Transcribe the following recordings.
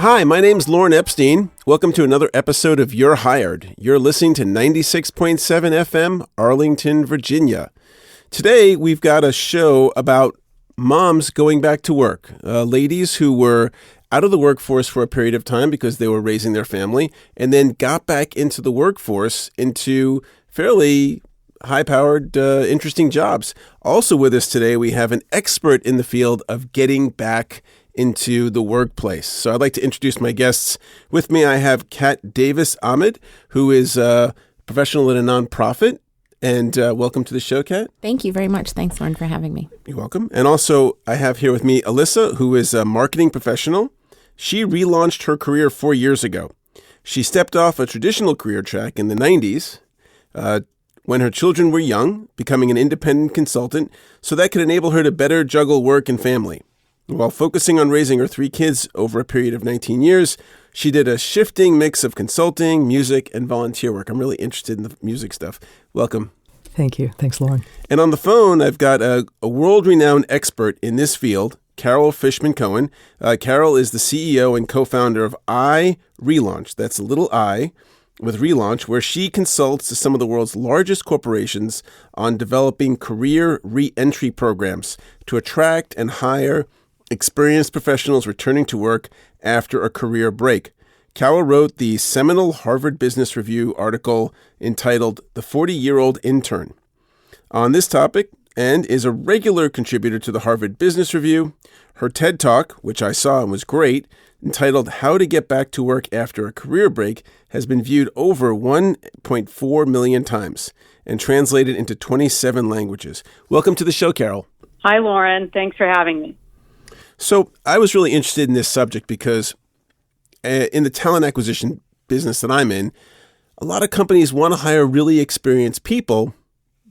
Hi, my name's Lauren Epstein. Welcome to another episode of You're Hired. You're listening to 96.7 FM, Arlington, Virginia. Today, we've got a show about moms going back to work, ladies who were out of the workforce for a period of time because they were raising their family, and then got back into the workforce into fairly high-powered, interesting jobs. Also with us today, we have an expert in the field of getting back into the workplace. So I'd like to introduce my guests. With me, I have Kat Davis Ahmed, who is a professional at a nonprofit. And welcome to the show, Kat. Thank you very much. Thanks, Lauren, for having me. You're welcome. And also, I have here with me Elisa, who is a marketing professional. She relaunched her career 4 years ago. She stepped off a traditional career track in the 90s when her children were young, becoming an independent consultant, so that could enable her to better juggle work and family. While focusing on raising her 3 kids over a period of 19 years, she did a shifting mix of consulting, music, and volunteer work. I'm really interested in the music stuff. Welcome. Thank you. Thanks, Lauren. And on the phone, I've got a world-renowned expert in this field, Carol Fishman Cohen. Carol is the CEO and co-founder of iRelaunch. That's a little I with Relaunch, where she consults to some of the world's largest corporations on developing career re-entry programs to attract and hire experienced professionals returning to work after a career break. Carol wrote the seminal Harvard Business Review article entitled The 40-Year-Old Intern on this topic, and is a regular contributor to the Harvard Business Review. Her TED Talk, which I saw and was great, entitled How to Get Back to Work After a Career Break, has been viewed over 1.4 million times and translated into 27 languages. Welcome to the show, Carol. Hi, Lauren. Thanks for having me. So I was really interested in this subject because in the talent acquisition business that I'm in, a lot of companies want to hire really experienced people,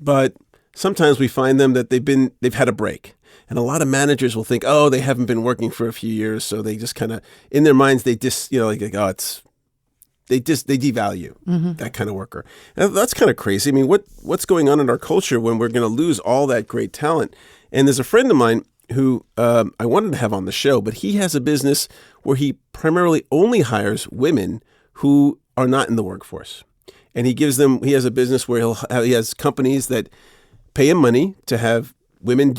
but sometimes we find them that they've had a break. And a lot of managers will think, oh, they haven't been working for a few years, so they just kind of, in their minds, they devalue that kind of worker. And that's kind of crazy. I mean, what's going on in our culture when we're going to lose all that great talent? And there's a friend of mine who I wanted to have on the show, but he has a business where he primarily only hires women who are not in the workforce. And he has a business where he has companies that pay him money to have women,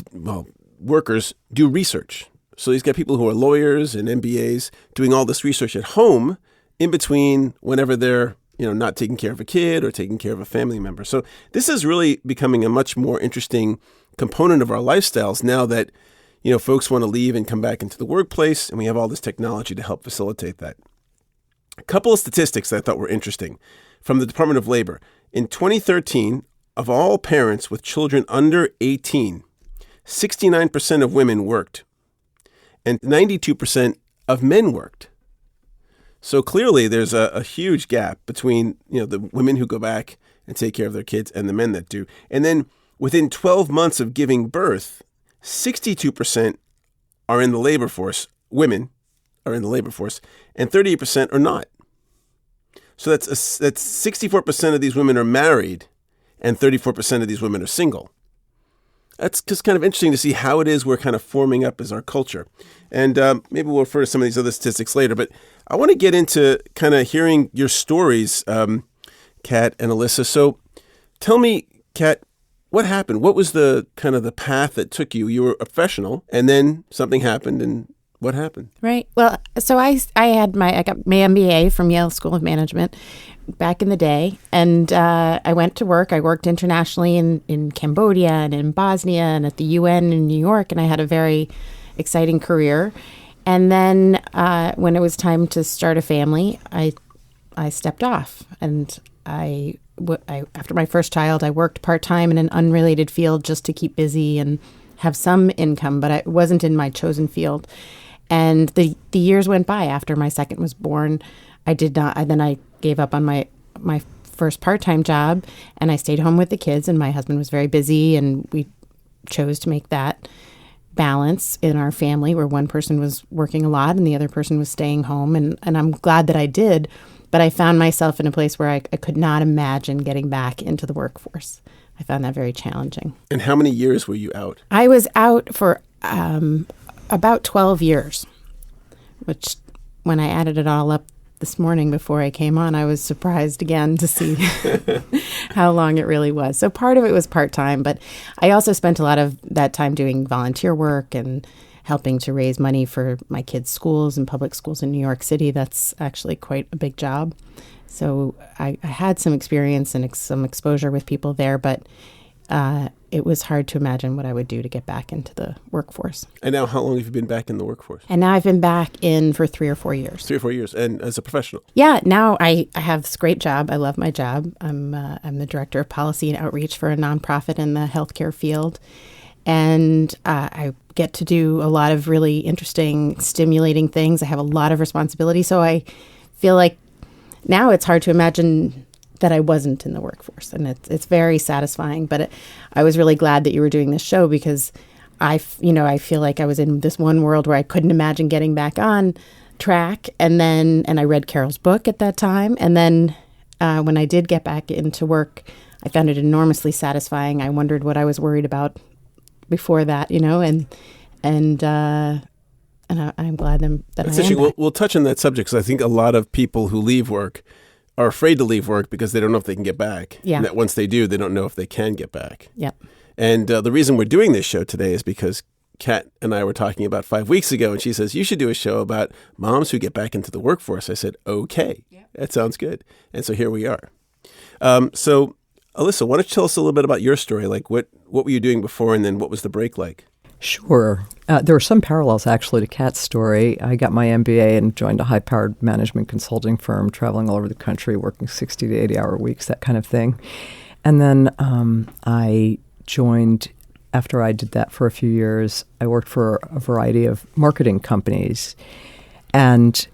workers, do research. So he's got people who are lawyers and MBAs doing all this research at home in between whenever they're not taking care of a kid or taking care of a family member. So this is really becoming a much more interesting component of our lifestyles now that folks want to leave and come back into the workplace, and we have all this technology to help facilitate that. A couple of statistics that I thought were interesting from the Department of Labor. In 2013, of all parents with children under 18, 69% of women worked, and 92% of men worked. So clearly, there's a huge gap between the women who go back and take care of their kids and the men that do. And then within 12 months of giving birth, 62% are in the labor force. Women are in the labor force, and 38% are not. So that's 64% of these women are married, and 34% of these women are single. That's just kind of interesting to see how it is we're kind of forming up as our culture. And maybe we'll refer to some of these other statistics later, but I want to get into kind of hearing your stories, Kat and Elisa. So tell me, Kat, what happened? What was the kind of the path that took you? You were a professional, and then something happened, and what happened? Right. Well, so I got my MBA from Yale School of Management back in the day, and I went to work. I worked internationally in Cambodia and in Bosnia and at the UN in New York, and I had a very exciting career. And then when it was time to start a family, I stepped off, and after my first child, I worked part-time in an unrelated field just to keep busy and have some income, but it wasn't in my chosen field. And the years went by. After my second was born, I gave up on my first part-time job, and I stayed home with the kids, and my husband was very busy, and we chose to make that balance in our family where one person was working a lot and the other person was staying home. And I'm glad that I did. But I found myself in a place where I could not imagine getting back into the workforce. I found that very challenging. And how many years were you out? I was out for about 12 years, which when I added it all up this morning before I came on, I was surprised again to see how long it really was. So part of it was part-time, but I also spent a lot of that time doing volunteer work and helping to raise money for my kids' schools and public schools in New York City. That's actually quite a big job. So I had some experience and some exposure with people there, but it was hard to imagine what I would do to get back into the workforce. And now how long have you been back in the workforce? And now I've been back in for 3 or 4 years. 3 or 4 years. And as a professional? Yeah, now I have this great job. I love my job. I'm the director of policy and outreach for a nonprofit in the healthcare field. And I get to do a lot of really interesting, stimulating things. I have a lot of responsibility. So I feel like now it's hard to imagine that I wasn't in the workforce. And it's very satisfying. But I was really glad that you were doing this show because I feel like I was in this one world where I couldn't imagine getting back on track. And I read Carol's book at that time. And then when I did get back into work, I found it enormously satisfying. I wondered what I was worried about before that, and I'm glad that That's I am interesting. back. We'll touch on that subject because I think a lot of people who leave work are afraid to leave work because they don't know if they can get back. Yeah. And that once they do, they don't know if they can get back. Yep. And the reason we're doing this show today is because Kat and I were talking about 5 weeks ago, and she says, you should do a show about moms who get back into the workforce. I said, okay, that sounds good. And so here we are. So Elisa, why don't you tell us a little bit about your story? Like what were you doing before, and then what was the break like? Sure. There are some parallels, actually, to Kat's story. I got my MBA and joined a high-powered management consulting firm, traveling all over the country, working 60 to 80-hour weeks, that kind of thing. And then I joined, after I did that for a few years, I worked for a variety of marketing companies and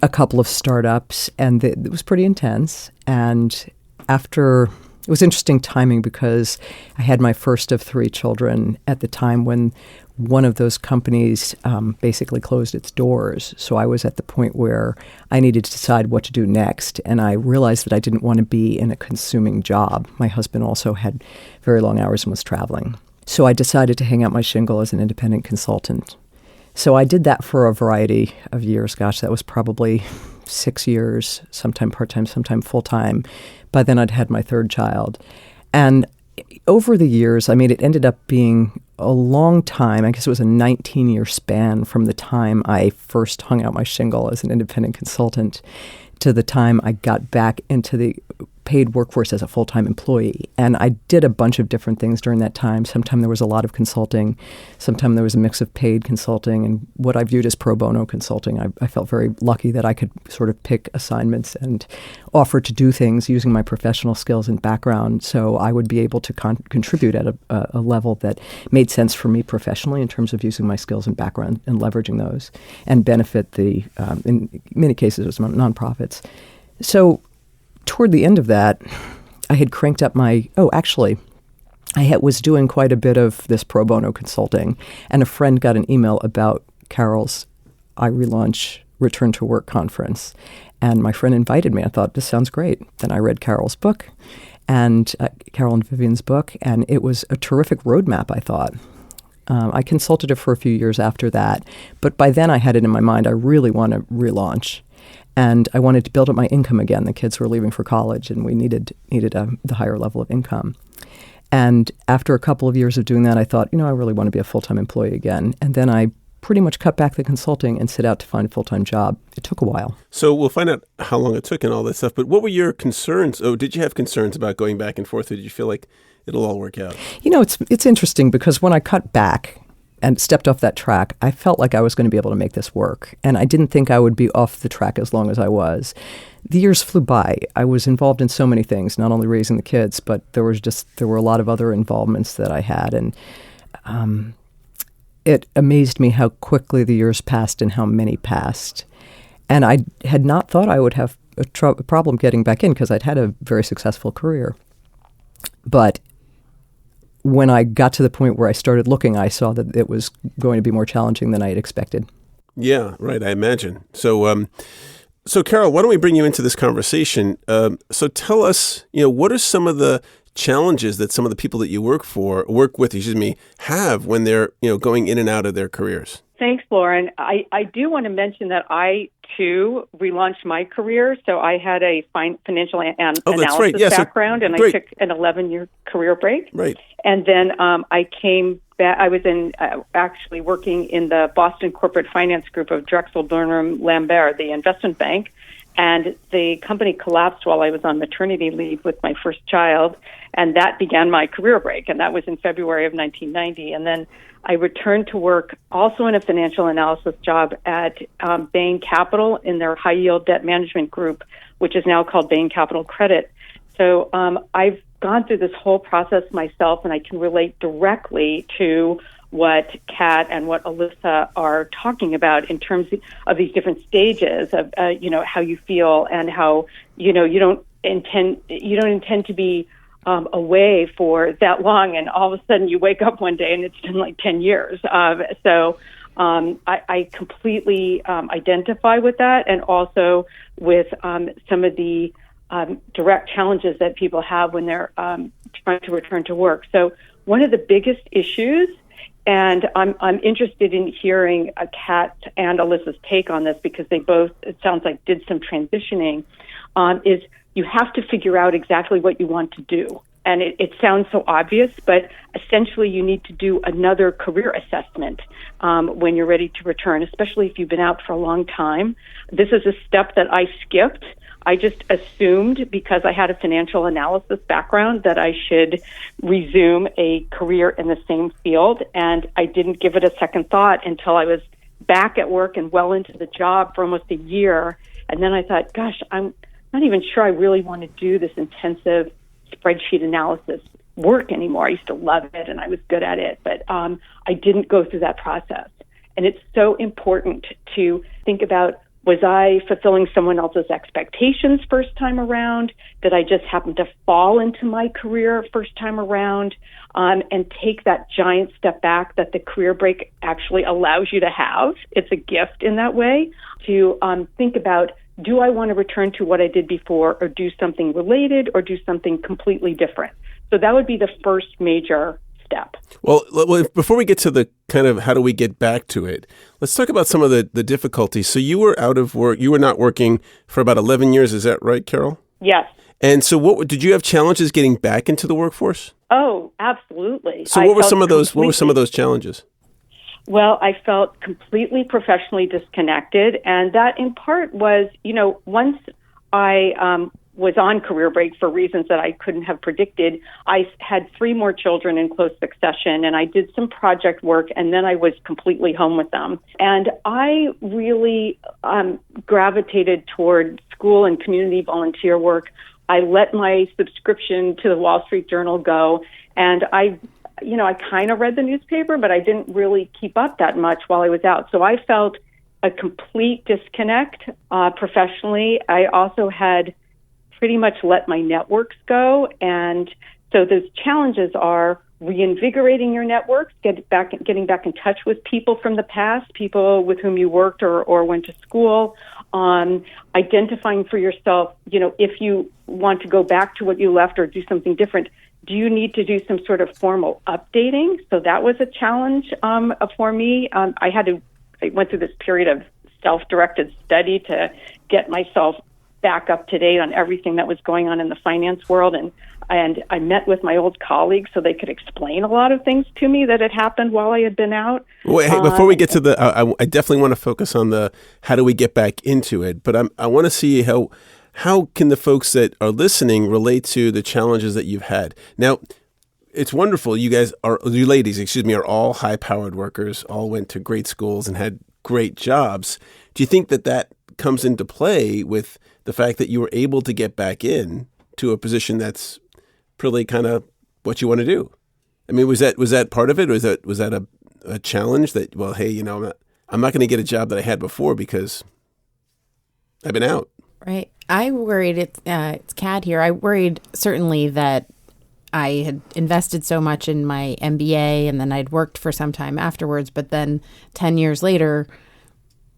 a couple of startups, and it was pretty intense. And it was interesting timing because I had my first of 3 children at the time when one of those companies basically closed its doors. So I was at the point where I needed to decide what to do next. And I realized that I didn't want to be in a consuming job. My husband also had very long hours and was traveling. So I decided to hang out my shingle as an independent consultant. So I did that for a variety of years. Gosh, that was probably 6 years, sometime part-time, sometime full-time. By then I'd had my 3rd child. And over the years, it ended up being a long time. I guess it was a 19-year span from the time I first hung out my shingle as an independent consultant to the time I got back into the paid workforce as a full-time employee. And I did a bunch of different things during that time. Sometimes there was a lot of consulting. Sometimes there was a mix of paid consulting and what I viewed as pro bono consulting. I felt very lucky that I could sort of pick assignments and offer to do things using my professional skills and background so I would be able to contribute at a level that made sense for me professionally in terms of using my skills and background and leveraging those and benefit in many cases, it was nonprofits. So toward the end of that, I had cranked up I was doing quite a bit of this pro bono consulting, and a friend got an email about Carol's iRelaunch Return to Work conference, and my friend invited me. I thought, this sounds great. Then I read Carol's book, and Carol and Vivian's book, and it was a terrific roadmap, I thought. I consulted her for a few years after that, but by then I had it in my mind, I really want to relaunch. And I wanted to build up my income again. The kids were leaving for college, and we needed the higher level of income. And after a couple of years of doing that, I thought, I really want to be a full-time employee again. And then I pretty much cut back the consulting and set out to find a full-time job. It took a while. So we'll find out how long it took and all that stuff. But what were your concerns? Oh, did you have concerns about going back and forth, or did you feel like it'll all work out? It's interesting because when I cut back and stepped off that track, I felt like I was going to be able to make this work. And I didn't think I would be off the track as long as I was. The years flew by. I was involved in so many things, not only raising the kids, but there were a lot of other involvements that I had. And it amazed me how quickly the years passed and how many passed. And I had not thought I would have a problem getting back in because I'd had a very successful career. But when I got to the point where I started looking, I saw that it was going to be more challenging than I had expected. Yeah, right. I imagine. So, Carol, why don't we bring you into this conversation? So tell us, what are some of the challenges that some of the people that you work with, have when they're, going in and out of their careers? Thanks, Lauren. I do want to mention that I, too, relaunched my career. So I had a financial analysis background, and great. I took an 11-year career break. Right. And then I came back. I was actually working in the Boston corporate finance group of Drexel Burnham Lambert, the investment bank. And the company collapsed while I was on maternity leave with my first child. And that began my career break. And that was in February of 1990. And then I returned to work also in a financial analysis job at Bain Capital in their high yield debt management group, which is now called Bain Capital Credit. So I've gone through this whole process myself, and I can relate directly to what Kat and what Elisa are talking about in terms of these different stages of how you feel and how you don't intend to be away for that long, and all of a sudden you wake up one day and it's been like 10 years. So I completely identify with that, and also with some of the direct challenges that people have when they're trying to return to work. So one of the biggest issues, and I'm interested in hearing Kat and Elisa's take on this, because they both, it sounds like, did some transitioning, is you have to figure out exactly what you want to do. And it sounds so obvious, but essentially you need to do another career assessment when you're ready to return, especially if you've been out for a long time. This is a step that I skipped. I just assumed, because I had a financial analysis background, that I should resume a career in the same field. And I didn't give it a second thought until I was back at work and well into the job for almost a year. And then I thought, gosh, I'm not even sure I really want to do this intensive spreadsheet analysis work anymore. I used to love it and I was good at it, but I didn't go through that process. And it's so important to think about, was I fulfilling someone else's expectations first time around? Did I just happen to fall into my career first time around? And take that giant step back that the career break actually allows you to have. It's a gift in that way, to think about, do I want to return to what I did before, or do something related, or do something completely different? So that would be the first major step. Well, before we get to the kind of how do we get back to it, let's talk about some of the difficulties. So you were out of work. You were not working for about 11 years. Is that right, Carol? Yes. And so did you have challenges getting back into the workforce? Oh, absolutely. So what were some of those challenges? Well, I felt completely professionally disconnected, and that in part was, once I was on career break for reasons that I couldn't have predicted, I had 3 more children in close succession, and I did some project work, and then I was completely home with them. And I really gravitated toward school and community volunteer work. I let my subscription to the Wall Street Journal go, and I kind of read the newspaper, but I didn't really keep up that much while I was out. So I felt a complete disconnect professionally. I also had pretty much let my networks go. And so those challenges are reinvigorating your networks, getting back in touch with people from the past, people with whom you worked or went to school, identifying for yourself, if you want to go back to what you left or do something different, do you need to do some sort of formal updating? So that was a challenge for me. I went through this period of self-directed study to get myself back up to date on everything that was going on in the finance world. And I met with my old colleagues so they could explain a lot of things to me that had happened while I had been out. Well, hey, before we get to I definitely want to focus on the how do we get back into it. But I want to see how can the folks that are listening relate to the challenges that you've had. Now, it's wonderful. You ladies, are all high-powered workers, all went to great schools and had great jobs. Do you think that comes into play with the fact that you were able to get back in to a position that's pretty kind of what you want to do? I mean, was that part of it? Or was that a challenge that, well, hey, I'm not going to get a job that I had before because I've been out? Right. I worried, it's Kat here, I worried certainly that I had invested so much in my MBA and then I'd worked for some time afterwards, but then 10 years later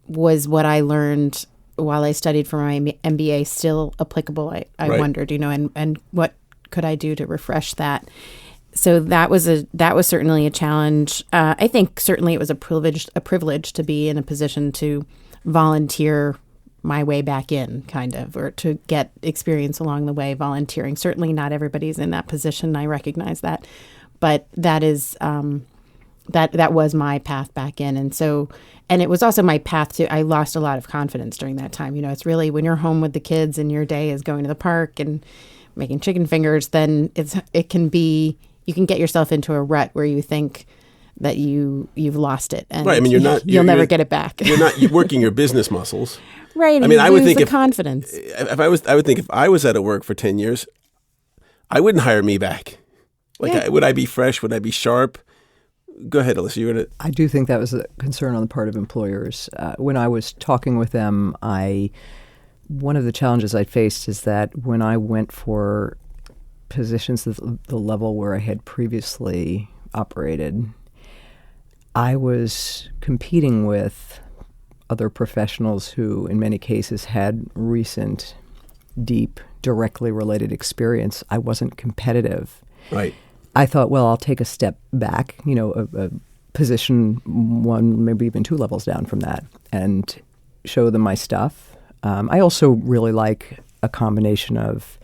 was what I learned while I studied for my MBA still applicable? I Right. wondered, and what could I do to refresh that? so that was certainly a challenge. I think certainly it was a privilege to be in a position to volunteer my way back in, kind of, or to get experience along the way volunteering. Certainly not everybody's in that position. I recognize that, but that is that was my path back in, and it was also my path to. I lost a lot of confidence during that time. It's really when you're home with the kids and your day is going to the park and making chicken fingers, then it can be. You can get yourself into a rut where you think that you've lost it, and right. I mean, you'll never get it back. You're not working your business muscles, right? I mean, I would think the confidence. I would think if I was out of work for 10 years, I wouldn't hire me back. Would I be fresh? Would I be sharp? Go ahead, Elisa. You were it. I do think that was a concern on the part of employers. When I was talking with them, one of the challenges I faced is that when I went for positions at the level where I had previously operated, I was competing with other professionals who, in many cases, had recent, deep, directly related experience. I wasn't competitive. Right. I thought, well, I'll take a step back, a position one, maybe even two levels down from that, and show them my stuff. I also really like a combination of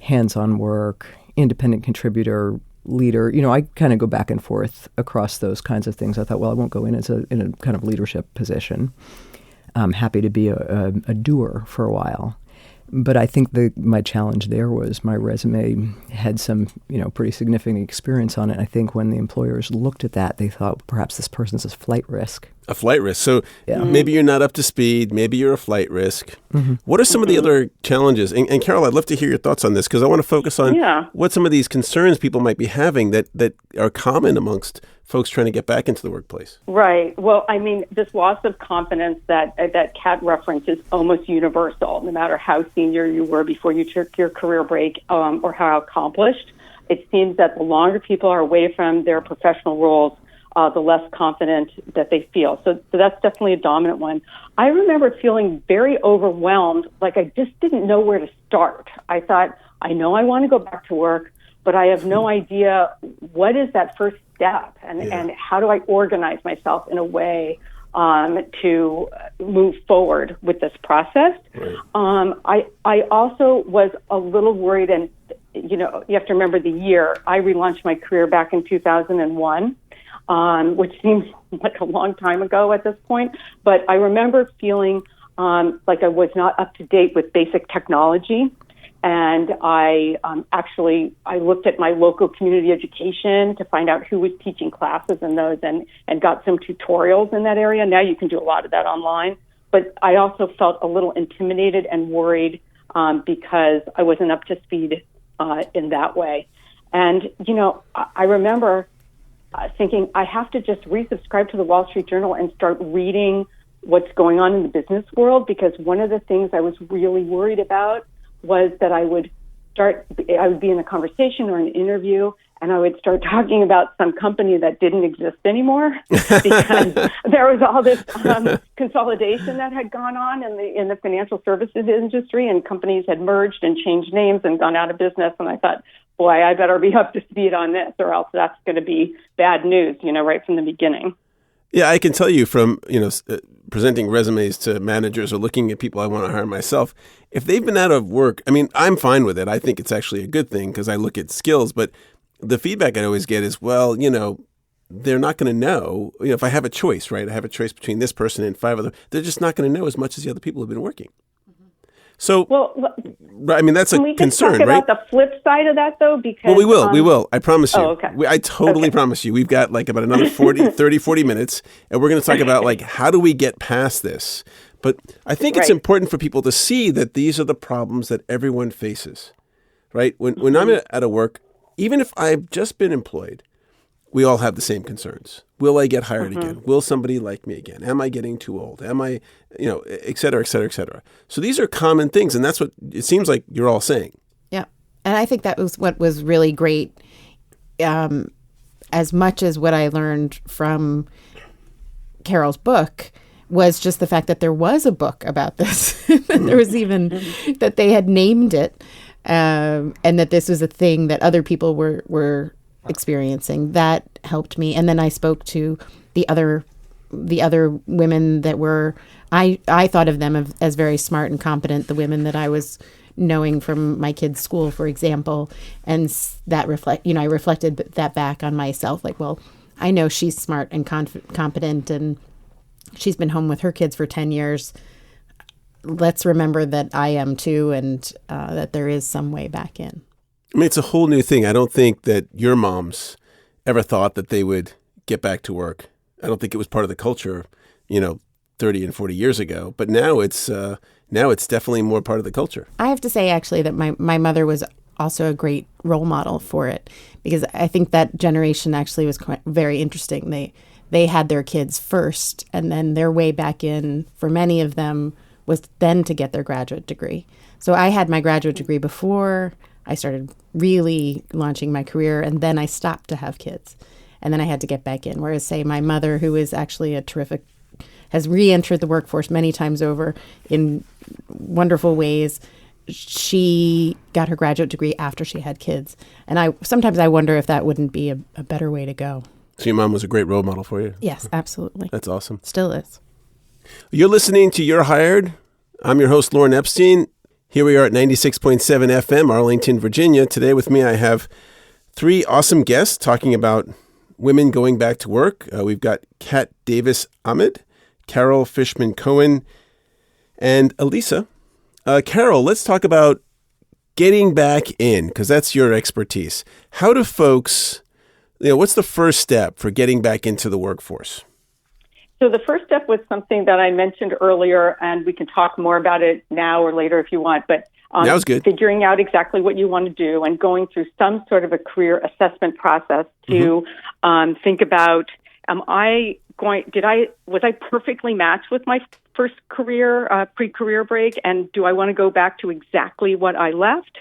hands-on work, independent contributor, leader. I kind of go back and forth across those kinds of things. I thought, well, I won't go in in a kind of leadership position. I'm happy to be a doer for a while. But I think my challenge there was my resume had some, pretty significant experience on it. I think when the employers looked at that, they thought perhaps this person's a flight risk. A flight risk. So maybe you're not up to speed. Maybe you're a flight risk. Mm-hmm. What are some of the other challenges? And Carol, I'd love to hear your thoughts on this because I want to focus on what some of these concerns people might be having that are common amongst folks trying to get back into the workplace. Right. Well, I mean, this loss of confidence that Kat referenced is almost universal, no matter how senior you were before you took your career break or how accomplished. It seems that the longer people are away from their professional roles, the less confident that they feel. So that's definitely a dominant one. I remember feeling very overwhelmed, like I just didn't know where to start. I thought, I know I want to go back to work, but I have no idea what is that first step and how do I organize myself in a way to move forward with this process. Right. I also was a little worried, and you have to remember the year. I relaunched my career back in 2001. Which seems like a long time ago at this point. But I remember feeling like I was not up to date with basic technology. And I looked at my local community education to find out who was teaching classes in those and got some tutorials in that area. Now you can do a lot of that online. But I also felt a little intimidated and worried because I wasn't up to speed in that way. And, I remember thinking I have to just resubscribe to the Wall Street Journal and start reading what's going on in the business world, because one of the things I was really worried about was that I would be in a conversation or an interview and I would start talking about some company that didn't exist anymore because there was all this consolidation that had gone on in the financial services industry, and companies had merged and changed names and gone out of business. And I thought, boy, I better be up to speed on this or else that's going to be bad news, right from the beginning. Yeah, I can tell you from, presenting resumes to managers or looking at people I want to hire myself, if they've been out of work, I mean, I'm fine with it. I think it's actually a good thing because I look at skills, but the feedback I always get is, well, they're not going to know, if I have a choice, right? I have a choice between this person and 5 other, they're just not going to know as much as the other people who've been working. So, I mean, that's a concern, right? Can we talk about the flip side of that, though? Because, well, we will. I promise you. Oh, okay. I totally promise you. We've got like about another 40 minutes, and we're going to talk about like, how do we get past this? But I think it's important for people to see that these are the problems that everyone faces, right? When I'm out of work, even if I've just been employed, we all have the same concerns. Will I get hired again? Will somebody like me again? Am I getting too old? Am I, et cetera, et cetera, et cetera. So these are common things, and that's what it seems like you're all saying. Yeah. And I think that was what was really great, as much as what I learned from Carol's book was just the fact that there was a book about this. There was even that they had named it, and that this was a thing that other people were experiencing. That helped me. And then I spoke to the other women that were, I thought of them as very smart and competent, the women that I was knowing from my kids' school, for example. And that I reflected that back on myself, like, well, I know she's smart and competent, and she's been home with her kids for 10 years. Let's remember that I am too, and that there is some way back in. I mean, it's a whole new thing. I don't think that your moms ever thought that they would get back to work. I don't think it was part of the culture, 30 and 40 years ago. But now it's definitely more part of the culture. I have to say, actually, that my mother was also a great role model for it, because I think that generation actually was very interesting. They had their kids first, and then their way back in, for many of them, was then to get their graduate degree. So I had my graduate degree before I started really launching my career, and then I stopped to have kids. And then I had to get back in. Whereas, say, my mother, who is actually has re-entered the workforce many times over in wonderful ways, she got her graduate degree after she had kids. And sometimes I wonder if that wouldn't be a better way to go. So your mom was a great role model for you? Yes, absolutely. That's awesome. Still is. You're listening to You're Hired. I'm your host, Lauren Epstein. Here we are at 96.7 FM, Arlington, Virginia. Today with me, I have three awesome guests talking about women going back to work. We've got Kat Davis Ahmed, Carol Fishman Cohen, and Elisa. Carol, let's talk about getting back in, because that's your expertise. How do folks, what's the first step for getting back into the workforce? So the first step was something that I mentioned earlier, and we can talk more about it now or later if you want, but that was good. Figuring out exactly what you want to do and going through some sort of a career assessment process to think about, was I perfectly matched with my first pre-career break, and do I want to go back to exactly what I left?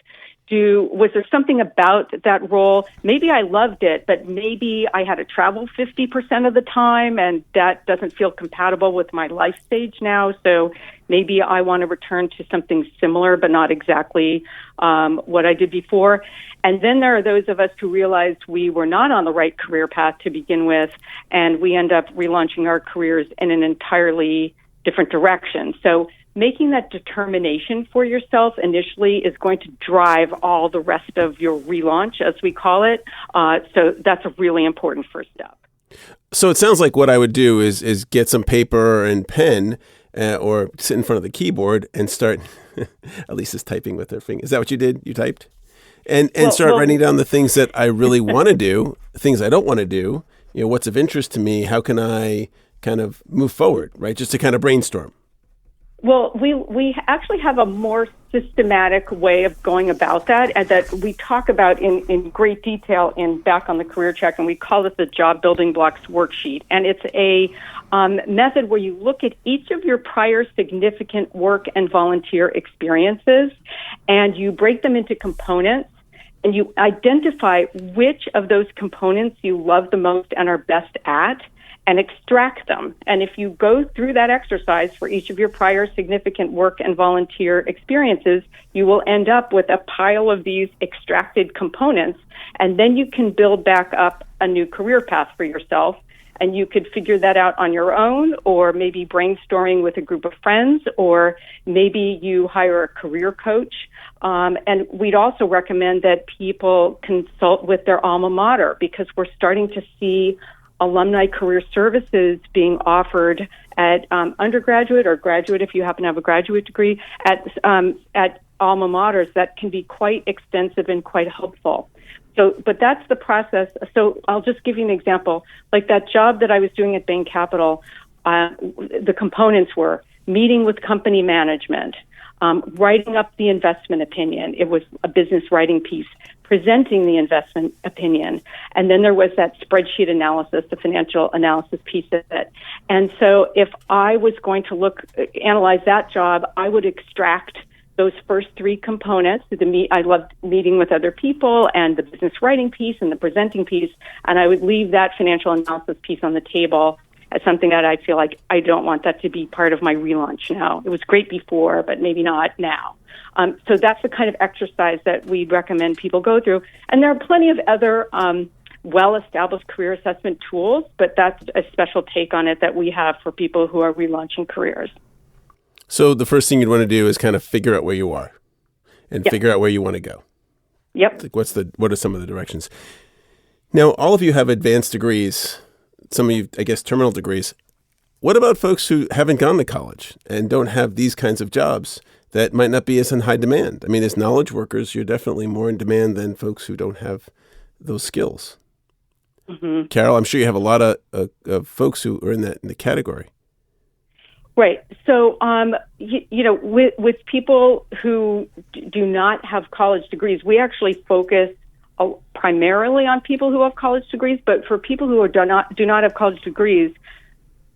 Was there something about that role? Maybe I loved it, but maybe I had to travel 50% of the time, and that doesn't feel compatible with my life stage now. So maybe I want to return to something similar, but not exactly what I did before. And then there are those of us who realized we were not on the right career path to begin with, and we end up relaunching our careers in an entirely different direction. So making that determination for yourself initially is going to drive all the rest of your relaunch, as we call it. So that's a really important first step. So it sounds like what I would do is get some paper and pen or sit in front of the keyboard and start, Elisa's typing with her finger. Is that what you did? You typed? And start writing down the things that I really want to do, things I don't want to do, what's of interest to me, how can I kind of move forward, right? Just to kind of brainstorm. Well, we actually have a more systematic way of going about that, and that we talk about in great detail back on the Career Check, and we call it the Job Building Blocks Worksheet. And it's a method where you look at each of your prior significant work and volunteer experiences, and you break them into components, and you identify which of those components you love the most and are best at, and extract them. And if you go through that exercise for each of your prior significant work and volunteer experiences, you will end up with a pile of these extracted components, and then you can build back up a new career path for yourself. And you could figure that out on your own, or maybe brainstorming with a group of friends, or maybe you hire a career coach. And we'd also recommend that people consult with their alma mater, because we're starting to see alumni career services being offered at undergraduate or graduate, if you happen to have a graduate degree, at alma maters that can be quite extensive and quite helpful. So, but that's the process. So I'll just give you an example. Like that job that I was doing at Bain Capital, the components were meeting with company management, writing up the investment opinion. It was a business writing piece, presenting the investment opinion. And then there was that spreadsheet analysis, the financial analysis piece of it. And so if I was going to analyze that job, I would extract those first three components. I loved meeting with other people, and the business writing piece and the presenting piece, and I would leave that financial analysis piece on the table as something that I feel like I don't want that to be part of my relaunch now. It was great before, but maybe not now. So that's the kind of exercise that we recommend people go through. And there are plenty of other well-established career assessment tools, but that's a special take on it that we have for people who are relaunching careers. So the first thing you'd want to do is kind of figure out where you are and figure out where you want to go. Yep. Like what are some of the directions? Now, all of you have advanced degrees, some of you, I guess, terminal degrees. What about folks who haven't gone to college and don't have these kinds of jobs that might not be as in high demand? I mean, as knowledge workers, you're definitely more in demand than folks who don't have those skills. Mm-hmm. Carol, I'm sure you have a lot of folks who are in the category. Right. So, with people who do not have college degrees, we actually focus primarily on people who have college degrees. But for people who do not have college degrees,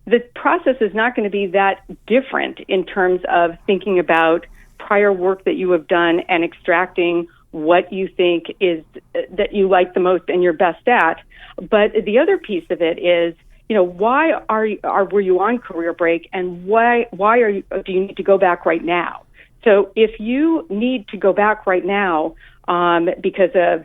the process is not going to be that different in terms of thinking about prior work that you have done and extracting what you think is that you like the most and you're best at. But the other piece of it is, why were you on career break, and why do you need to go back right now? So if you need to go back right now because of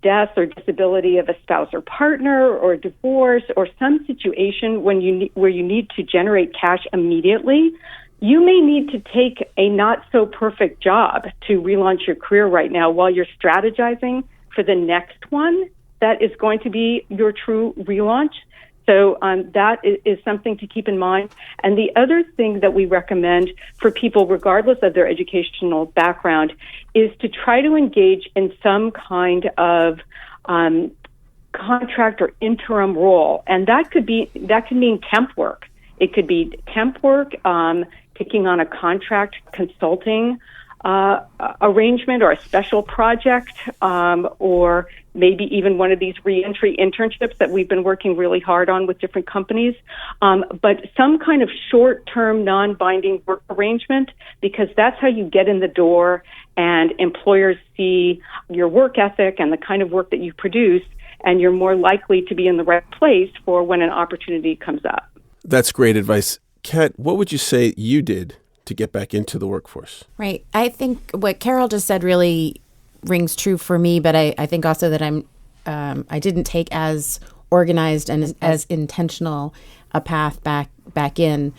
death or disability of a spouse or partner or divorce or some situation where you need to generate cash immediately, you may need to take a not so perfect job to relaunch your career right now while you're strategizing for the next one that is going to be your true relaunch. So that is something to keep in mind. And the other thing that we recommend for people, regardless of their educational background, is to try to engage in some kind of contract or interim role. And that can mean temp work. It could be temp work, taking on a contract consulting arrangement or a special project, or maybe even one of these reentry internships that we've been working really hard on with different companies. But some kind of short-term, non-binding work arrangement, because that's how you get in the door and employers see your work ethic and the kind of work that you produce, and you're more likely to be in the right place for when an opportunity comes up. That's great advice. Kat, what would you say you did to get back into the workforce? Right. I think what Carol just said really rings true for me, but I think also that I didn't take as organized and as intentional a path back in.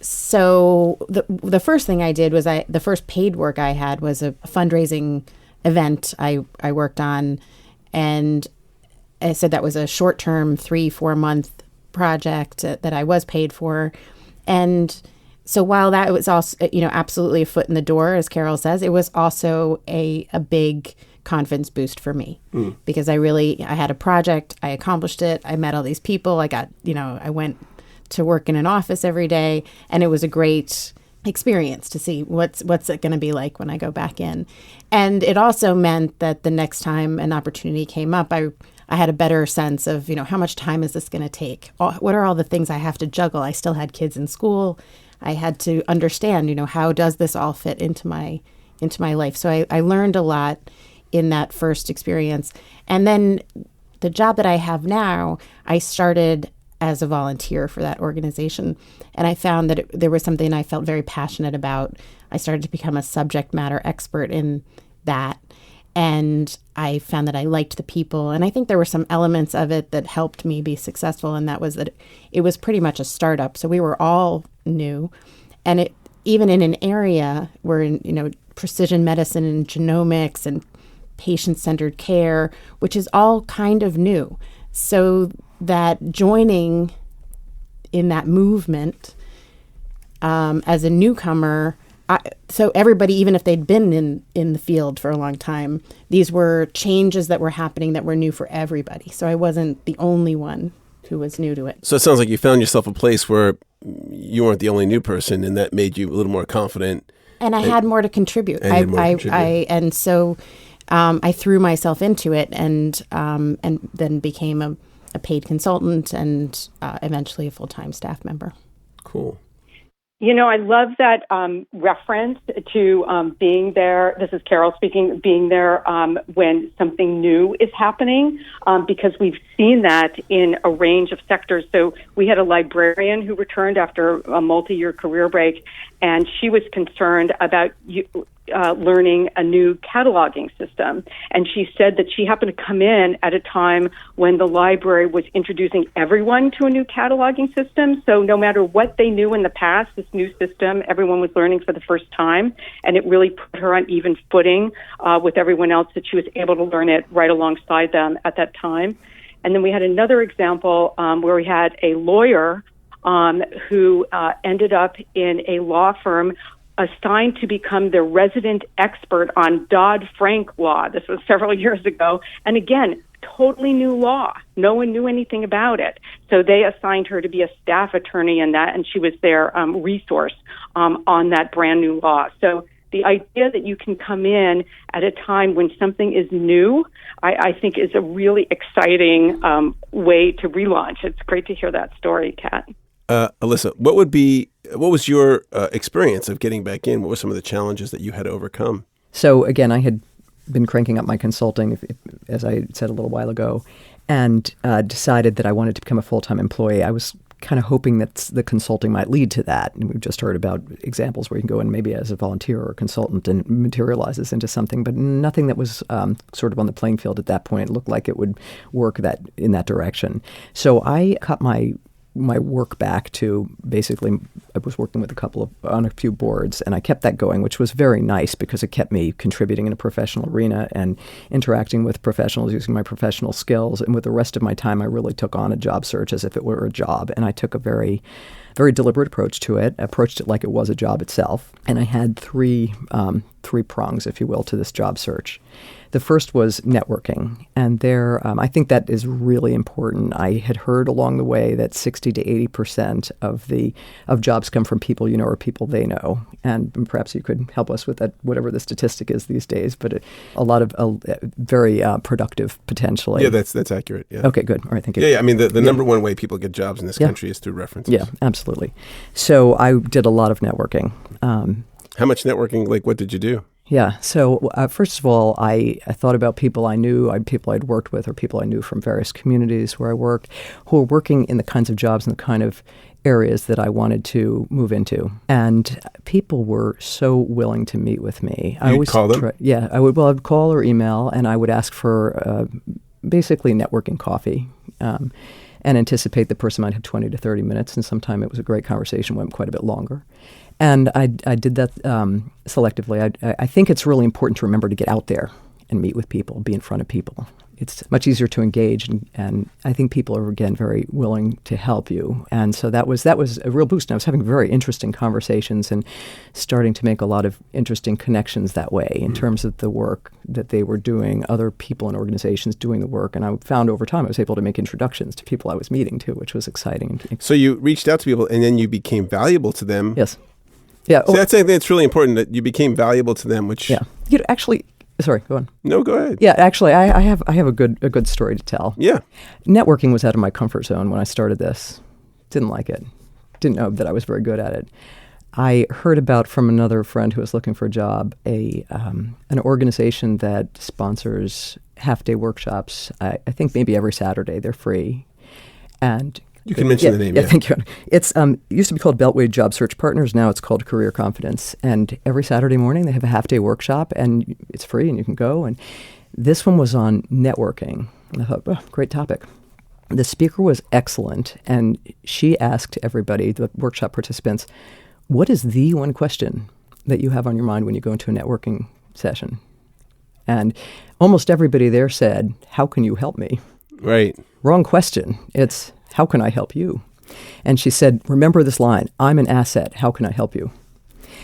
So the first thing I did was the first paid work I had was a fundraising event I worked on, and I said that was a short-term 3-4 month project that I was paid for. And so while that was also, absolutely a foot in the door, as Carol says, it was also a big confidence boost for me because I had a project, I accomplished it, I met all these people, I went to work in an office every day, and it was a great experience to see what's it going to be like when I go back in. And it also meant that the next time an opportunity came up, I had a better sense of, how much time is this going to take? What are all the things I have to juggle? I still had kids in school. I had to understand, how does this all fit into my life? So I learned a lot in that first experience. And then the job that I have now, I started as a volunteer for that organization. And I found that there was something I felt very passionate about. I started to become a subject matter expert in that. And I found that I liked the people. And I think there were some elements of it that helped me be successful. And that was that it was pretty much a startup. So we were all new. And it even in an area where, precision medicine and genomics and patient-centered care, which is all kind of new. So that joining in that movement as a newcomer, so everybody, even if they'd been in the field for a long time, these were changes that were happening that were new for everybody. So I wasn't the only one who was new to it. So it sounds like you found yourself a place where you weren't the only new person, and that made you a little more confident. And I had more to contribute. And so I threw myself into it, and then became a paid consultant and eventually a full-time staff member. Cool. I love that reference to being there. This is Carol speaking, being there when something new is happening, because we've seen that in a range of sectors. So we had a librarian who returned after a multi-year career break, and she was concerned about learning a new cataloging system. And she said that she happened to come in at a time when the library was introducing everyone to a new cataloging system. So no matter what they knew in the past, this new system, everyone was learning for the first time. And it really put her on even footing with everyone else, that she was able to learn it right alongside them at that time. And then we had another example where we had a lawyer who ended up in a law firm assigned to become the resident expert on Dodd-Frank law. This was several years ago. And again, totally new law. No one knew anything about it. So they assigned her to be a staff attorney in that, and she was their resource on that brand new law. So the idea that you can come in at a time when something is new, I think is a really exciting way to relaunch. It's great to hear that story, Kat. Elisa, what was your experience of getting back in? What were some of the challenges that you had to overcome? So again, I had been cranking up my consulting, as I said a little while ago, and decided that I wanted to become a full-time employee. I was kind of hoping that the consulting might lead to that. And we've just heard about examples where you can go in maybe as a volunteer or a consultant and it materializes into something, but nothing that was sort of on the playing field at that point looked like it would work in that direction. So I cut my work back to basically, I was working with on a few boards, and I kept that going, which was very nice because it kept me contributing in a professional arena and interacting with professionals using my professional skills. And with the rest of my time, I really took on a job search as if it were a job. And I took a very, very deliberate approach to it, approached it like it was a job itself. And I had three prongs, if you will, to this job search. The first was networking, and I think that is really important. I had heard along the way that 60 to 80% of jobs come from people you know or people they know, and perhaps you could help us with that, whatever the statistic is these days. But a lot of very productive potentially. Yeah, that's accurate. Yeah. Okay, good. All right, thank you. Yeah. I mean, the number one way people get jobs in this country is through references. Yeah, absolutely. So I did a lot of networking. How much networking? Like, what did you do? Yeah. So first of all, I thought about people I knew, people I'd worked with, or people I knew from various communities where I worked, who were working in the kinds of jobs and the kind of areas that I wanted to move into. And people were so willing to meet with me. I always call them? I would call or email, and I would ask for basically networking coffee. And anticipate the person might have 20 to 30 minutes, and sometime it was a great conversation, went quite a bit longer. And I did that selectively. I think it's really important to remember to get out there and meet with people, be in front of people. It's much easier to engage, and I think people are, again, very willing to help you. And so that was a real boost. And I was having very interesting conversations and starting to make a lot of interesting connections that way in terms of the work that they were doing, other people and organizations doing the work. And I found over time I was able to make introductions to people I was meeting too, which was exciting. So you reached out to people, and then you became valuable to them. Yes. Yeah. So that's something that's really important, that you became valuable to them, which... Yeah. Actually... Sorry, go on. No, go ahead. Yeah, actually, I have a good story to tell. Yeah. Networking was out of my comfort zone when I started this. Didn't like it. Didn't know that I was very good at it. I heard about from another friend who was looking for a job, an organization that sponsors half-day workshops. I think maybe every Saturday. They're free. And... You can mention the name. Yeah, thank you. It's used to be called Beltway Job Search Partners. Now it's called Career Confidence. And every Saturday morning they have a half-day workshop, and it's free, and you can go. And this one was on networking. And I thought, oh, great topic. The speaker was excellent, and she asked everybody, the workshop participants, what is the one question that you have on your mind when you go into a networking session? And almost everybody there said, how can you help me? Right. Wrong question. It's... how can I help you? And she said, remember this line, I'm an asset. How can I help you?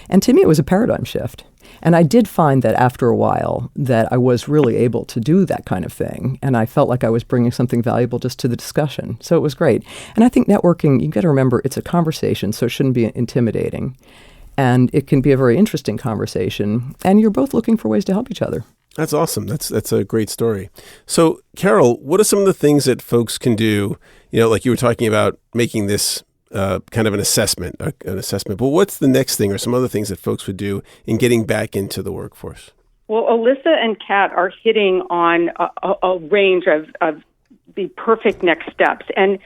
And to me, it was a paradigm shift. And I did find that after a while that I was really able to do that kind of thing. And I felt like I was bringing something valuable just to the discussion. So it was great. And I think networking, you've got to remember, it's a conversation, so it shouldn't be intimidating. And it can be a very interesting conversation. And you're both looking for ways to help each other. That's awesome. That's a great story. So, Carol, what are some of the things that folks can do? You know, like you were talking about making this kind of an assessment. But what's the next thing, or some other things that folks would do in getting back into the workforce? Well, Elisa and Kat are hitting on a range of the perfect next steps. And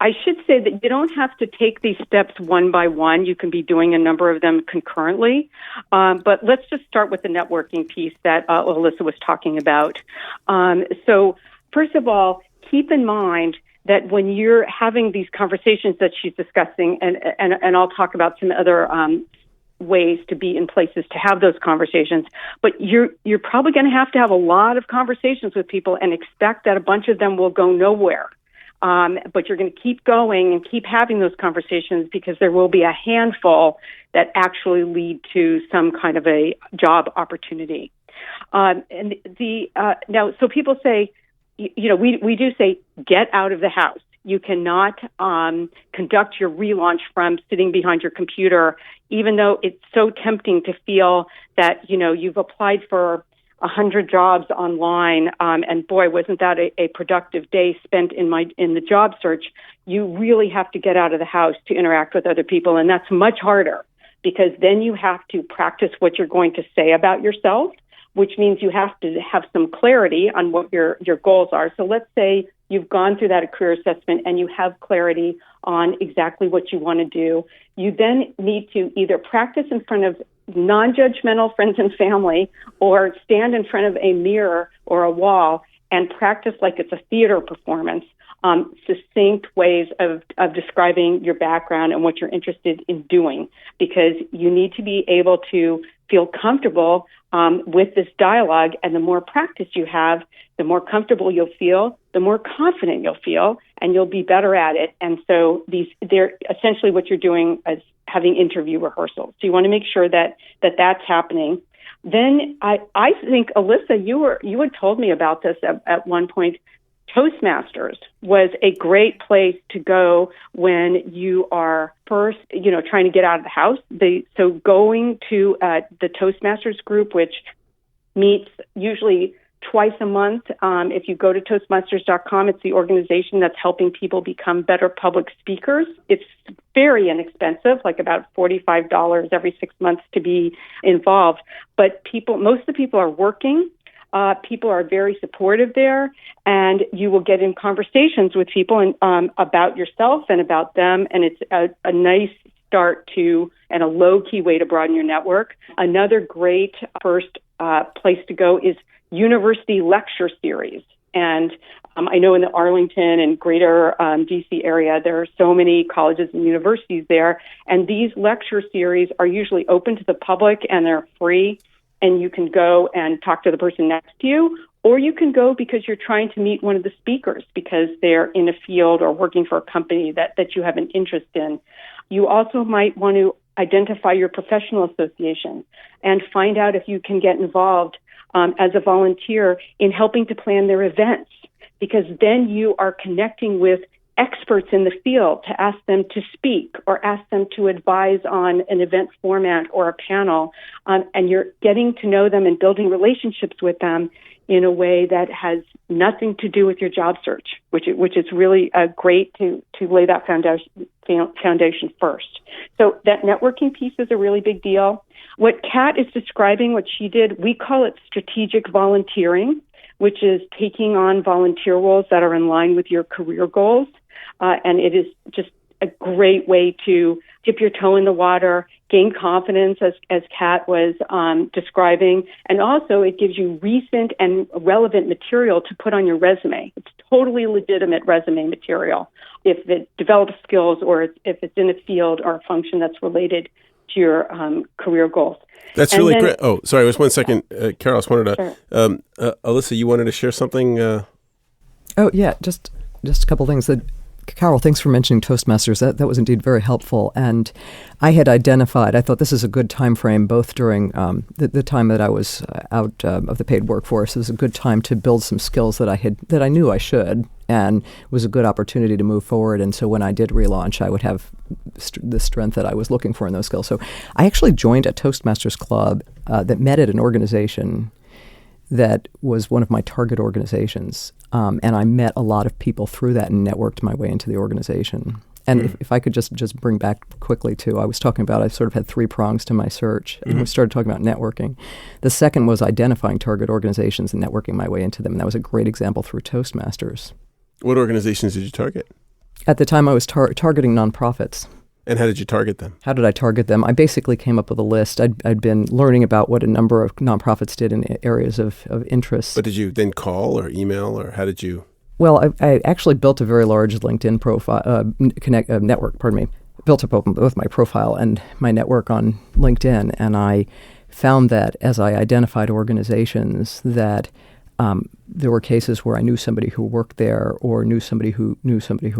I should say that you don't have to take these steps one by one. You can be doing a number of them concurrently. But let's just start with the networking piece that Elisa was talking about. So first of all, keep in mind that when you're having these conversations that she's discussing, and I'll talk about some other ways to be in places to have those conversations, but you're probably going to have a lot of conversations with people and expect that a bunch of them will go nowhere. But you're going to keep going and keep having those conversations because there will be a handful that actually lead to some kind of a job opportunity. Now, so people say, we do say, get out of the house. You cannot conduct your relaunch from sitting behind your computer, even though it's so tempting to feel that, you've applied for 100 jobs online, and boy, wasn't that a productive day spent in the job search. You really have to get out of the house to interact with other people, and that's much harder because then you have to practice what you're going to say about yourself, which means you have to have some clarity on what your goals are. So let's say you've gone through that career assessment and you have clarity on exactly what you want to do. You then need to either practice in front of non-judgmental friends and family or stand in front of a mirror or a wall and practice like it's a theater performance, succinct ways of describing your background and what you're interested in doing, because you need to be able to feel comfortable with this dialogue. And the more practice you have, the more comfortable you'll feel, the more confident you'll feel, and you'll be better at it. And so they're essentially what you're doing is having interview rehearsals. So you want to make sure that that's happening. Then I think, Elisa, you had told me about this at one point. Toastmasters was a great place to go when you are first, trying to get out of the house. So going to the Toastmasters group, which meets usually twice a month. If you go to Toastmasters.com, it's the organization that's helping people become better public speakers. It's very inexpensive, like about $45 every 6 months to be involved. But most of the people are working. People are very supportive there, and you will get in conversations with people about yourself and about them, and it's a nice start to and a low-key way to broaden your network. Another great first place to go is university lecture series. And I know in the Arlington and greater D.C. area, there are so many colleges and universities there, and these lecture series are usually open to the public and they're free. And you can go and talk to the person next to you, or you can go because you're trying to meet one of the speakers because they're in a field or working for a company that you have an interest in. You also might want to identify your professional association and find out if you can get involved as a volunteer in helping to plan their events, because then you are connecting with experts in the field to ask them to speak or ask them to advise on an event format or a panel, and you're getting to know them and building relationships with them in a way that has nothing to do with your job search, which is really great to lay that foundation first. So that networking piece is a really big deal. What Kat is describing, what she did, we call it strategic volunteering, which is taking on volunteer roles that are in line with your career goals. And it is just a great way to dip your toe in the water, gain confidence, as Kat was describing. And also it gives you recent and relevant material to put on your resume. It's totally legitimate resume material if it develops skills or if it's in a field or a function that's related to your career goals. That's really great. Oh, sorry, just 1 second. Carol, I just wanted to, sure. Elisa, you wanted to share something? Oh, yeah, just a couple things. Carol, thanks for mentioning Toastmasters. That was indeed very helpful. And I had identified, I thought this is a good time frame, both during the time that I was out of the paid workforce. It was a good time to build some skills that I knew I should, and was a good opportunity to move forward. And so when I did relaunch, I would have the strength that I was looking for in those skills. So I actually joined a Toastmasters club that met at an organization that was one of my target organizations. And I met a lot of people through that and networked my way into the organization. And if I could just bring back quickly to, I was talking about, I sort of had 3 prongs to my search. And we started talking about networking. The second was identifying target organizations and networking my way into them. And that was a great example through Toastmasters. What organizations did you target? At the time, I was targeting nonprofits. And how did you target them? How did I target them? I basically came up with a list. I'd been learning about what a number of nonprofits did in areas of interest. But did you then call or email, or how did you? Well, I actually built a very large LinkedIn profile, network, built up both my profile and my network on LinkedIn. And I found that as I identified organizations that there were cases where I knew somebody who worked there or knew somebody who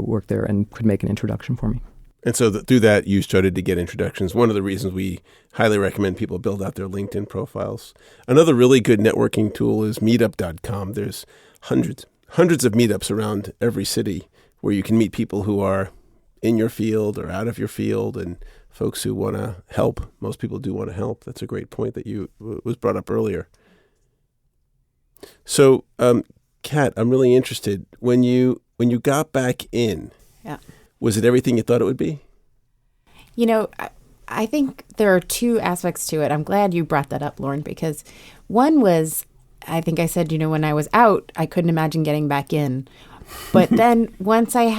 worked there and could make an introduction for me. And so through that, you started to get introductions. One of the reasons we highly recommend people build out their LinkedIn profiles. Another really good networking tool is meetup.com. There's hundreds of meetups around every city where you can meet people who are in your field or out of your field and folks who want to help. Most people do want to help. That's a great point that was brought up earlier. So, Kat, I'm really interested. When you got back in, yeah. Was it everything you thought it would be? You know, I think there are two aspects to it. I'm glad you brought that up, Lauren, because one was, I think I said, when I was out, I couldn't imagine getting back in. But then once I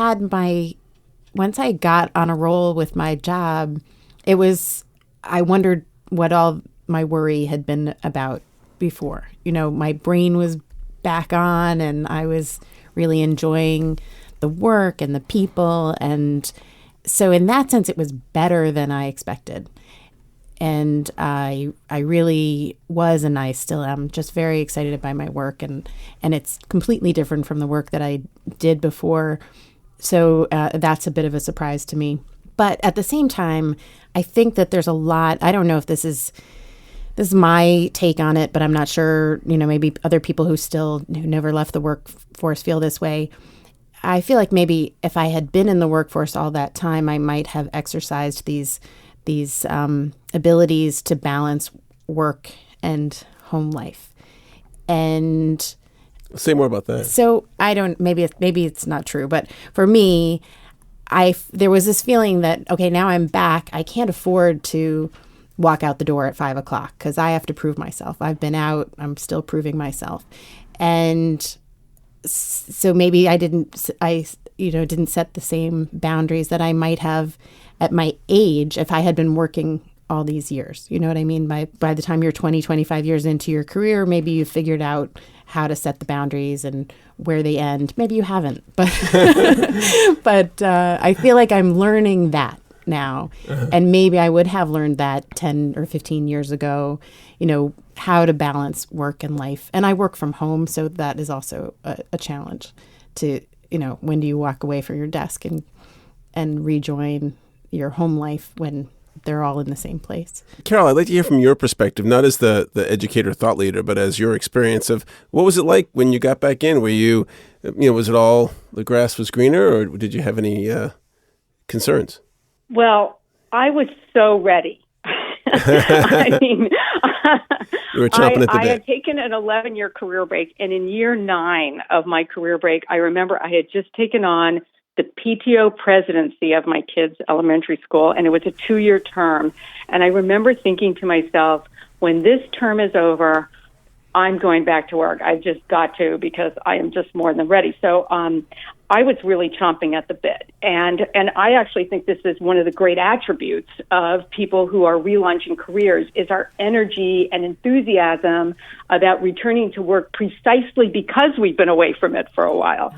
got on a roll with my job, I wondered what all my worry had been about before. My brain was back on and I was really enjoying the work and the people. And so in that sense, it was better than I expected. And I really was, and I still am, just very excited by my work. And it's completely different from the work that I did before. So that's a bit of a surprise to me. But at the same time, I think that there's a lot, I don't know if this is my take on it, but I'm not sure, maybe other people who never left the workforce feel this way. I feel like maybe if I had been in the workforce all that time, I might have exercised these abilities to balance work and home life. And say more about that. So maybe it's not true, but for me, there was this feeling that, okay, now I'm back. I can't afford to walk out the door at 5:00 because I have to prove myself. I've been out. I'm still proving myself. And so maybe I didn't set the same boundaries that I might have at my age if I had been working all these years. You know what I mean? By the time you're 20, 25 years into your career, maybe you figured out how to set the boundaries and where they end. Maybe you haven't, but I feel like I'm learning that now. Uh-huh. And maybe I would have learned that 10 or 15 years ago, how to balance work and life. And I work from home, so that is also a challenge to, when do you walk away from your desk and rejoin your home life when they're all in the same place. Carol, I'd like to hear from your perspective, not as the educator thought leader, but as your experience of what was it like when you got back in? Were you, was it all the grass was greener, or did you have any concerns? Well, I was so ready. I mean, you were chomping at the bit. I had taken an 11-year career break, and in year 9 of my career break, I remember I had just taken on the PTO presidency of my kids' elementary school, and it was a 2-year term. And I remember thinking to myself, when this term is over, I'm going back to work. I've just got to, because I am just more than ready. So I was really chomping at the bit. And I actually think this is one of the great attributes of people who are relaunching careers is our energy and enthusiasm about returning to work precisely because we've been away from it for a while.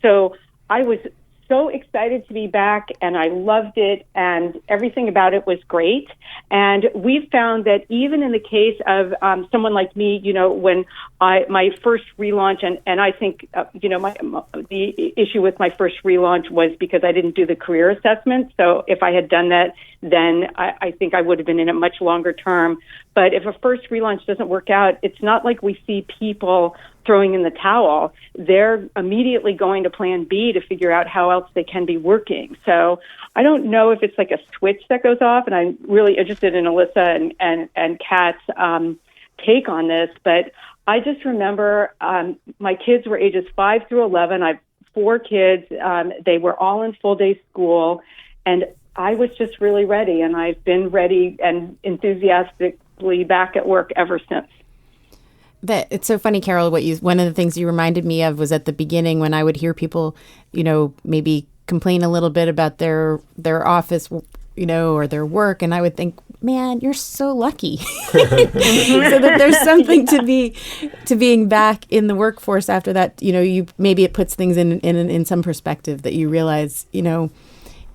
So I was so excited to be back, and I loved it, and everything about it was great. And we've found that even in the case of someone like me, when my first relaunch, and I think, the issue with my first relaunch was because I didn't do the career assessment. So if I had done that, then I think I would have been in a much longer term. But if a first relaunch doesn't work out, it's not like we see people throwing in the towel. They're immediately going to plan B to figure out how else they can be working. So I don't know if it's like a switch that goes off, and I'm really interested in Elisa and Kat's take on this. But I just remember my kids were ages 5 through 11. I have 4 kids. They were all in full-day school, and I was just really ready, and I've been ready and enthusiastically back at work ever since. It's so funny, Carol, one of the things you reminded me of was at the beginning when I would hear people, maybe complain a little bit about their office, or their work, and I would think, man, you're so lucky. So that there's something to being back in the workforce after that. You maybe it puts things in some perspective that you realize,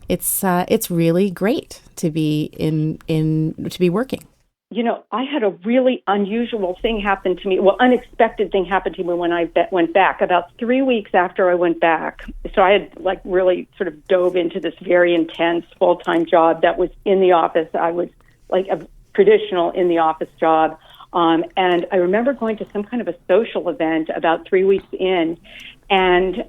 it's really great to be to be working. I had a really unusual thing happen to me. Well, unexpected thing happened to me when I went back. About 3 weeks after I went back, so I had really sort of dove into this very intense full-time job that was in the office. I was like a traditional in the office job, and I remember going to some kind of a social event about 3 weeks in, and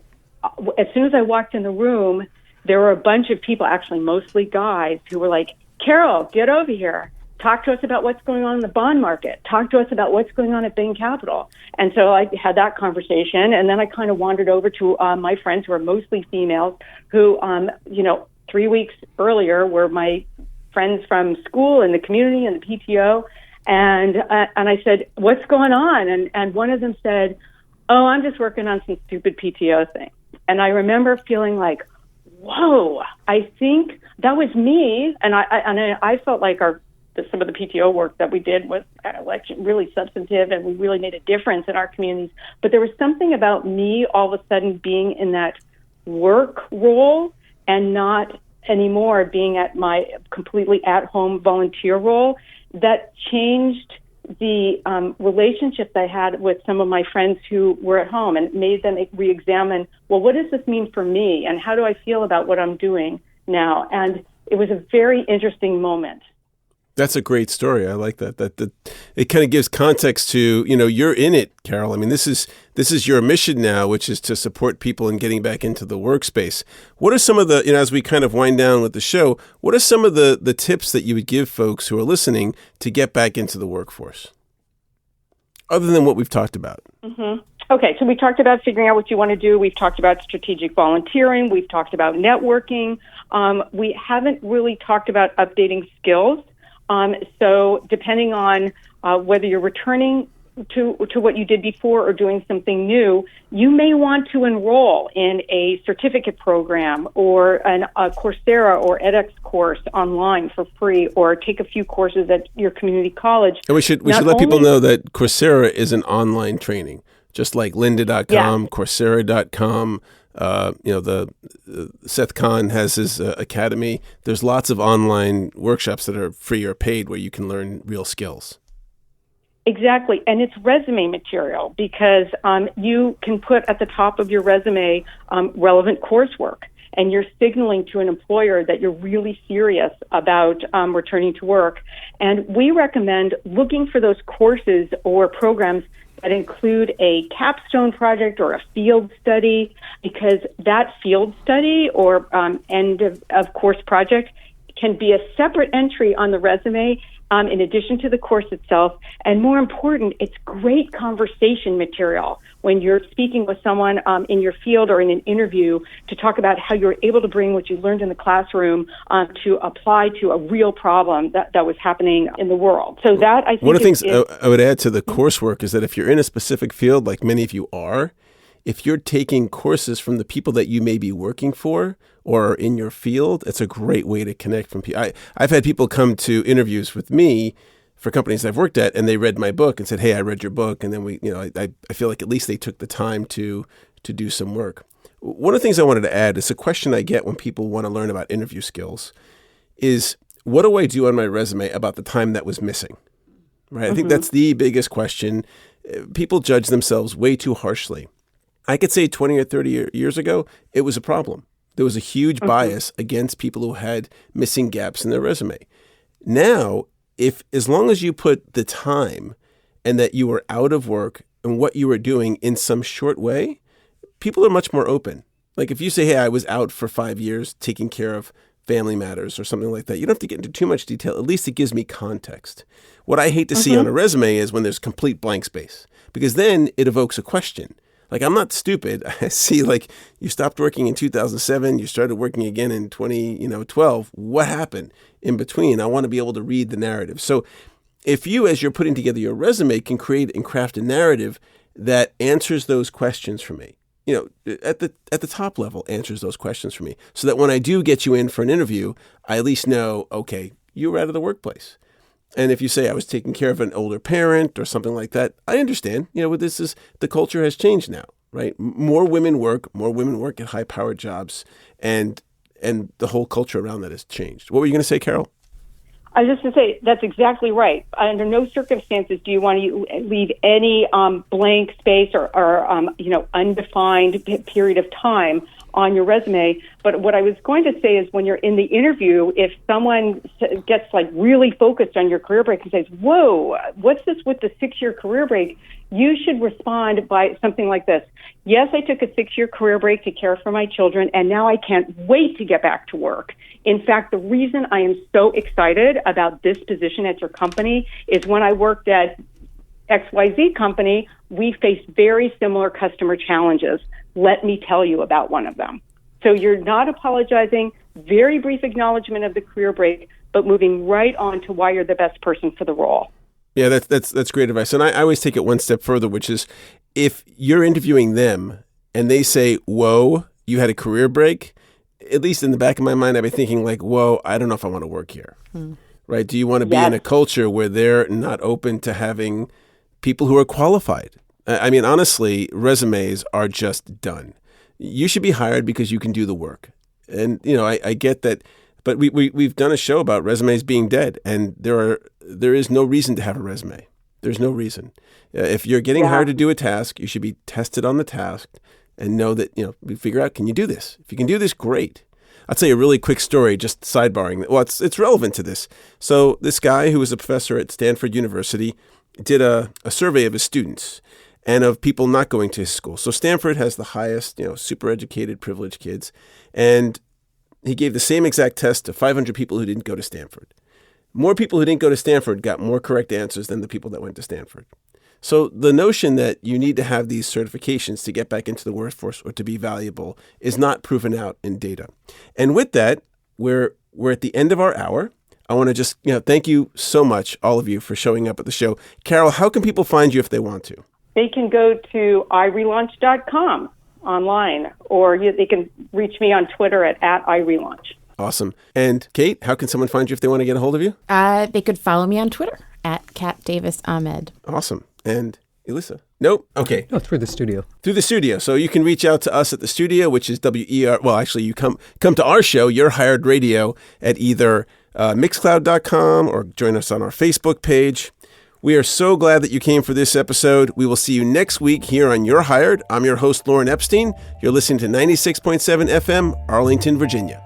as soon as I walked in the room, there were a bunch of people, actually mostly guys, who were like, "Carol, get over here. Talk to us about what's going on in the bond market. Talk to us about what's going on at Bain Capital." And so I had that conversation, and then I kind of wandered over to my friends who are mostly females who, 3 weeks earlier were my friends from school and the community and the PTO. And I said, "What's going on?" And one of them said, "Oh, I'm just working on some stupid PTO thing." And I remember feeling like, whoa, I think that was me. And I felt like some of the PTO work that we did was really substantive, and we really made a difference in our communities. But there was something about me all of a sudden being in that work role and not anymore being at my completely at-home volunteer role that changed the relationships I had with some of my friends who were at home, and made them re-examine, well, what does this mean for me, and how do I feel about what I'm doing now? And it was a very interesting moment. That's a great story. I like that. That it kind of gives context to, you're in it, Carol. I mean, this is your mission now, which is to support people in getting back into the workspace. What are some of the, as we kind of wind down with the show, what are some of the tips that you would give folks who are listening to get back into the workforce, other than what we've talked about? Mm-hmm. Okay, so we talked about figuring out what you want to do. We've talked about strategic volunteering. We've talked about networking. We haven't really talked about updating skills. So depending on whether you're returning to what you did before or doing something new, you may want to enroll in a certificate program or a Coursera or edX course online for free, or take a few courses at your community college. And we should let people know that Coursera is an online training, just like lynda.com, Coursera.com. The Seth Kahn has his academy. There's lots of online workshops that are free or paid where you can learn real skills. Exactly. And it's resume material, because you can put at the top of your resume relevant coursework, and you're signaling to an employer that you're really serious about returning to work. And we recommend looking for those courses or programs that include a capstone project or a field study, because that field study or end of course project can be a separate entry on the resume in addition to the course itself. And more important, it's great conversation material when you're speaking with someone in your field or in an interview, to talk about how you're able to bring what you learned in the classroom to apply to a real problem that was happening in the world. So that, I think, one of the things I would add to the coursework is that if you're in a specific field, like many of you are, if you're taking courses from the people that you may be working for or in your field, it's a great way to connect from people. I've had people come to interviews with me for companies I've worked at, and they read my book and said, "Hey, I read your book," and then I feel like at least they took the time to do some work. One of the things I wanted to add is a question I get when people want to learn about interview skills is, what do I do on my resume about the time that was missing? Right? Mm-hmm. I think that's the biggest question. People judge themselves way too harshly. I could say 20 or 30 years ago, it was a problem. There was a huge bias against people who had missing gaps in their resume. Now, as long as you put the time and that you were out of work and what you were doing in some short way, people are much more open. Like if you say, "Hey, I was out for 5 years taking care of family matters," or something like that, you don't have to get into too much detail. At least it gives me context. What I hate to see on a resume is when there's complete blank space, because then it evokes a question. Like, I'm not stupid. I see, like, you stopped working in 2007. You started working again in 2012. What happened in between? I want to be able to read the narrative. So if you, as you're putting together your resume, can create and craft a narrative that answers those questions for me, at the top level answers those questions for me, so that when I do get you in for an interview, I at least know, okay, you were out of the workplace. And if you say I was taking care of an older parent or something like that, I understand. This is, the culture has changed now, right? More women work at high-powered jobs, and the whole culture around that has changed. What were you going to say, Carol? I was just going to say, that's exactly right. Under no circumstances do you want to leave any blank space or undefined period of time on your resume. But what I was going to say is, when you're in the interview, if someone gets really focused on your career break and says, whoa, what's this with the 6-year career break? You should respond by something like this. Yes, I took a 6-year career break to care for my children, and now I can't wait to get back to work. In fact, the reason I am so excited about this position at your company is when I worked at XYZ company, we faced very similar customer challenges. Let me tell you about one of them. So you're not apologizing, very brief acknowledgement of the career break, but moving right on to why you're the best person for the role. Yeah, that's great advice. And I always take it one step further, which is, if you're interviewing them and they say, whoa, you had a career break, at least in the back of my mind, I'd be thinking whoa, I don't know if I want to work here. Right? Do you want to be in a culture where they're not open to having people who are qualified? I mean, honestly, resumes are just done. You should be hired because you can do the work. And, I get that, but we've done a show about resumes being dead, and there is no reason to have a resume. There's no reason. If you're getting hired to do a task, you should be tested on the task and know that, we figure out, can you do this? If you can do this, great. I'll tell you a really quick story, just sidebarring. Well, it's relevant to this. So this guy who was a professor at Stanford University did a survey of his students and of people not going to his school. So Stanford has the highest, super educated, privileged kids. And he gave the same exact test to 500 people who didn't go to Stanford. More people who didn't go to Stanford got more correct answers than the people that went to Stanford. So the notion that you need to have these certifications to get back into the workforce or to be valuable is not proven out in data. And with that, we're at the end of our hour. I want to just thank you so much, all of you, for showing up at the show. Carol, how can people find you if they want to? They can go to iRelaunch.com online, or they can reach me on Twitter at iRelaunch. Awesome. And Kate, how can someone find you if they want to get a hold of you? They could follow me on Twitter at Kat Davis Ahmed. Awesome. And Elisa? Nope. Okay. No, through the studio. Through the studio. So you can reach out to us at the studio, which is WER. Well, actually, you come to our show, You're Hired Radio, at either Mixcloud.com or join us on our Facebook page. We are so glad that you came for this episode. We will see you next week here on You're Hired. I'm your host, Lauren Epstein. You're listening to 96.7 FM, Arlington, Virginia.